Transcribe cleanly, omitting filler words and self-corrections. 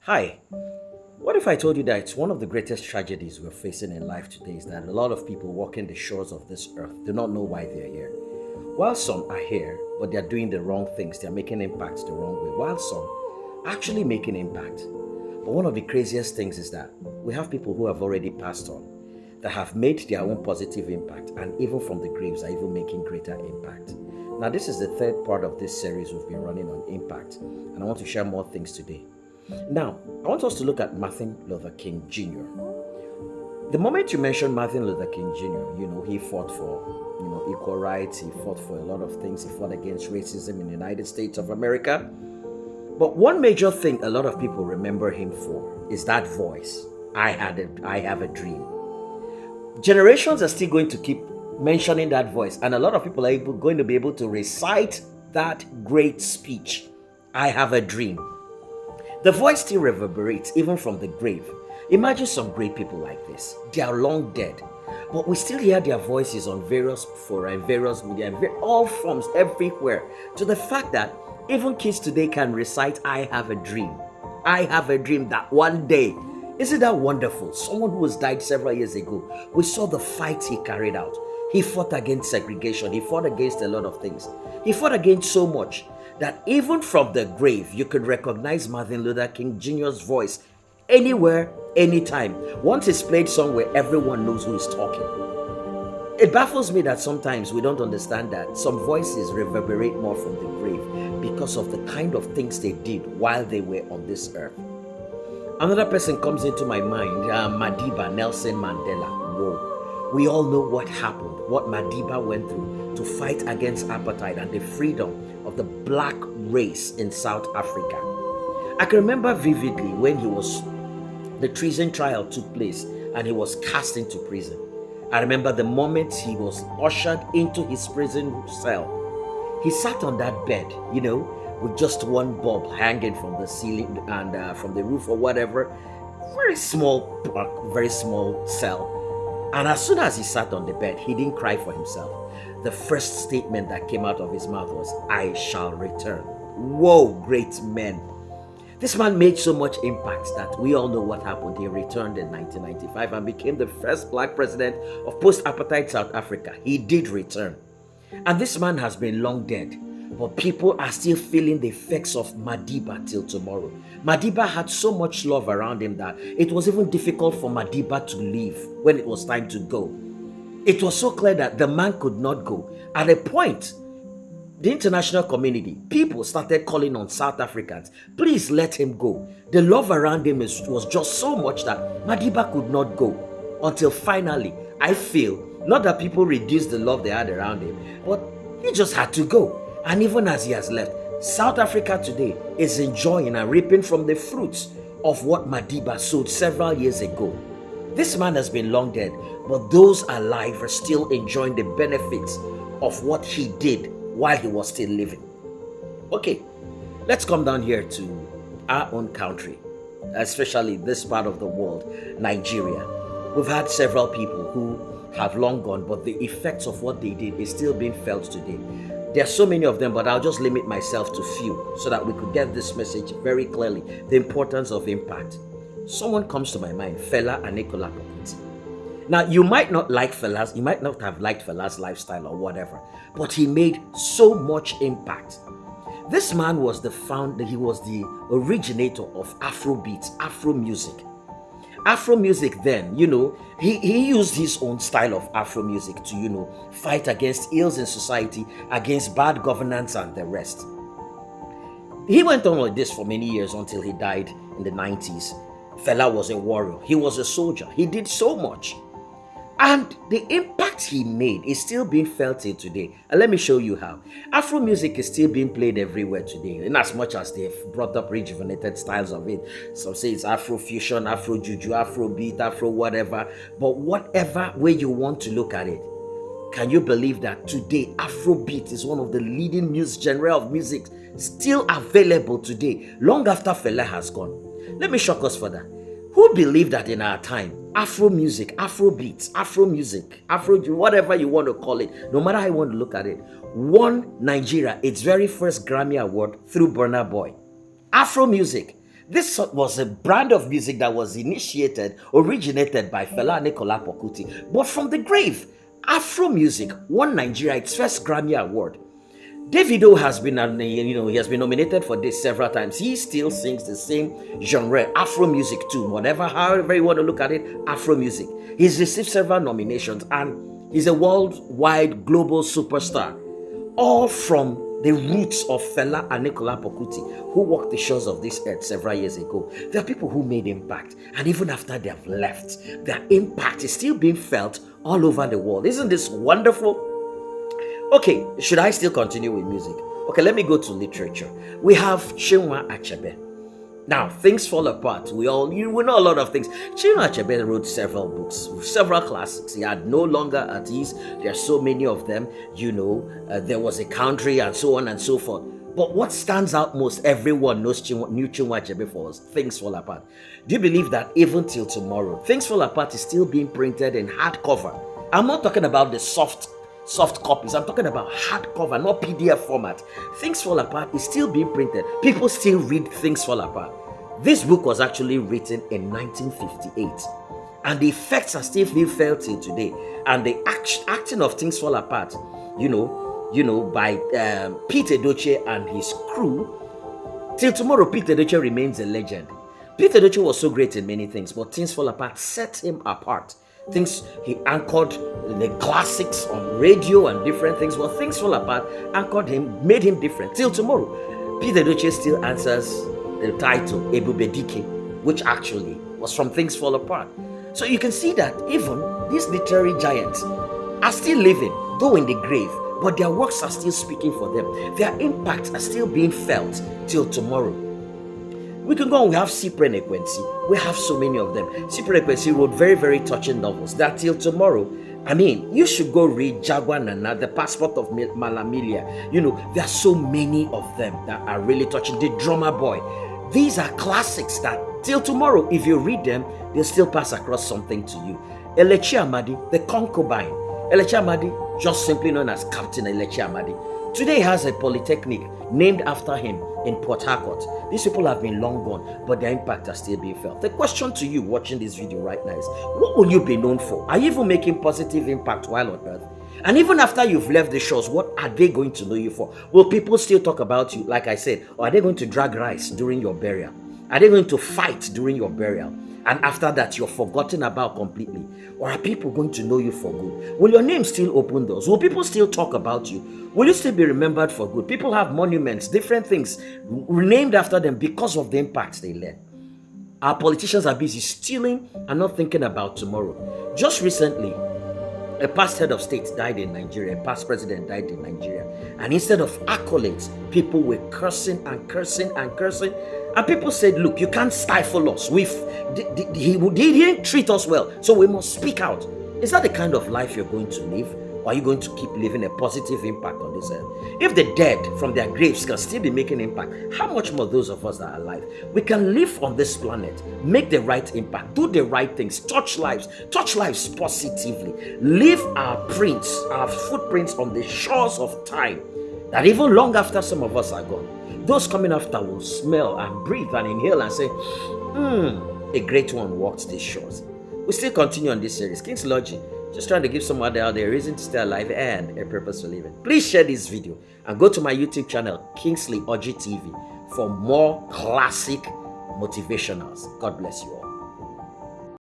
Hi. What if I told you that it's one of the greatest tragedies we're facing in life today is that a lot of people walking the shores of this earth do not know why they're here. While some are here, but they're doing the wrong things, they're making impacts the wrong way, while some are actually making impact. But one of the craziest things is that we have people who have already passed on, that have made their own positive impact, and even from the graves are even making greater impact. Now, this is the third part of this series we've been running on impact, and I want to share more things today. Now, I want us to look at Martin Luther King Jr. The moment you mention Martin Luther King Jr., he fought for, equal rights. He fought for a lot of things. He fought against racism in the United States of America. But one major thing a lot of people remember him for is that voice. I have a dream. Generations are still going to keep mentioning that voice, and a lot of people are going to be able to recite that great speech. I have a dream. The voice still reverberates even from the grave. Imagine some great people like this. They are long dead, but we still hear their voices on various fora and various media, and all forms everywhere, to the fact that even kids today can recite, I have a dream. I have a dream that one day. Isn't that wonderful? Someone who has died several years ago, we saw the fight he carried out. He fought against segregation. He fought against a lot of things. He fought against so much that even from the grave, you could recognize Martin Luther King Jr.'s voice anywhere, anytime. Once it's played somewhere, everyone knows who is talking. It baffles me that sometimes we don't understand that some voices reverberate more from the grave because of the kind of things they did while they were on this earth. Another person comes into my mind, Madiba Nelson Mandela. Whoa. We all know what happened, what Madiba went through to fight against apartheid and the freedom of the black race in South Africa. I can remember vividly when the treason trial took place and he was cast into prison. I remember the moment he was ushered into his prison cell. He sat on that bed, with just one bulb hanging from the ceiling and from the roof or whatever. Very small cell. And as soon as he sat on the bed, he didn't cry for himself. The first statement that came out of his mouth was, I shall return. Whoa, great men. This man made so much impact that we all know what happened. He returned in 1995 and became the first black president of post-apartheid South Africa. He did return. And this man has been long dead, but people are still feeling the effects of Madiba till tomorrow. Madiba had so much love around him that it was even difficult for Madiba to leave when it was time to go. It was so clear that the man could not go. At a point, the international community, people started calling on South Africans, please let him go. The love around him was just so much that Madiba could not go. Until finally, I feel, not that people reduced the love they had around him, but he just had to go. And even as he has left, South Africa today is enjoying and reaping from the fruits of what Madiba sowed several years ago. This man has been long dead, but those alive are still enjoying the benefits of what he did while he was still living. Okay, let's come down here to our own country, especially this part of the world, Nigeria. We've had several people who have long gone, but the effects of what they did is still being felt today. There are so many of them, but I'll just limit myself to few so that we could get this message very clearly, the importance of impact. Someone comes to my mind, Fela Anikulapo Kuti. Now, you might not like Fela's, you might not have liked Fela's lifestyle or whatever, but he made so much impact. This man was he was the originator of Afrobeat, Afro music. Afro music then, he used his own style of Afro music to, fight against ills in society, against bad governance and the rest. He went on like this for many years until he died in the 90s. Fela was a warrior. He was a soldier. He did so much. And the impact he made is still being felt in today. And let me show you how. Afro music is still being played everywhere today, in as much as they've brought up rejuvenated styles of it. Some say it's Afro fusion, Afro juju, Afro beat, Afro whatever. But whatever way you want to look at it, can you believe that today Afrobeat is one of the leading genre of music still available today, long after Fela has gone? Let me shock us further. Who believed that in our time, Afro music, Afro beats, Afro music, Afro, whatever you want to call it, no matter how you want to look at it, won Nigeria its very first Grammy Award through Burna Boy? Afro music. This was a brand of music that was originated by Fela Anikulapo Kuti. But from the grave, Afro music won Nigeria its first Grammy Award. Davido has been, he has been nominated for this several times. He still sings the same genre, Afro music too. However you want to look at it, Afro music. He's received several nominations and he's a worldwide global superstar. All from the roots of Fela Anikulapo Kuti, who walked the shores of this earth several years ago. There are people who made impact, and even after they have left, their impact is still being felt all over the world. Isn't this wonderful? Okay, should I still continue with music? Okay, let me go to literature. We have Chinua Achebe. Now, things fall apart. We know a lot of things. Chinua Achebe wrote several books, several classics. He had No Longer at Ease. There are so many of them. There Was a Country and so on and so forth. But what stands out most, everyone knows Chinua Achebe for, Things Fall Apart. Do you believe that even till tomorrow, Things Fall Apart is still being printed in hardcover? I'm not talking about the soft copies. I'm talking about hardcover, not PDF format. Things Fall Apart is still being printed. People still read Things Fall Apart. This book was actually written in 1958, and the effects are still being felt till today. And the acting of Things Fall Apart, by Pete Edochie and his crew, till tomorrow, Pete Edochie remains a legend. Pete Edochie was so great in many things, but Things Fall Apart set him apart. He anchored the classics on radio and different things. Well, Things Fall Apart anchored him, made him different. Till tomorrow, Pete Edochie still answers the title Ebube Dike, which actually was from Things Fall Apart. So you can see that even these literary giants are still living, though in the grave, but their works are still speaking for them. Their impacts are still being felt till tomorrow. We can go on. We have Cyprian Ekwensi. We have so many of them. Cyprian Ekwensi wrote very, very touching novels that till tomorrow, you should go read Jaguar Nana, The Passport of Malamilia. There are so many of them that are really touching. The Drummer Boy. These are classics that till tomorrow, if you read them, they'll still pass across something to you. Elechi Amadi, The Concubine. Elechi Amadi, just simply known as Captain Elechi Amadi, today has a polytechnic named after him in Port Harcourt. These people have been long gone, but their impact are still being felt. The question to you watching this video right now is, what will you be known for? Are you even making positive impact while on earth? And even after you've left the shores, what are they going to know you for? Will people still talk about you, like I said, or are they going to drag rice during your burial? Are they going to fight during your burial? And after that, you're forgotten about completely? Or are people going to know you for good? Will your name still open doors? Will people still talk about you? Will you still be remembered for good? People have monuments, different things named after them because of the impacts they left. Our politicians are busy stealing and not thinking about tomorrow. Just recently, a past head of state died in Nigeria, a past president died in Nigeria. And instead of accolades, people were cursing and cursing and cursing. And people said, look, you can't stifle us. He didn't treat us well, so we must speak out. Is that the kind of life you're going to live? Or are you going to keep living a positive impact on this earth? If the dead from their graves can still be making impact, how much more those of us that are alive? We can live on this planet, make the right impact, do the right things, touch lives positively, leave our prints, our footprints on the shores of time, that even long after some of us are gone, those coming after will smell and breathe and inhale and say, a great one walked these shores. We still continue on this series, King's Logic, just trying to give someone out there a reason to stay alive and a purpose for living. Please share this video and go to my YouTube channel, Kingsley Oji TV, for more classic motivationals. God bless you all.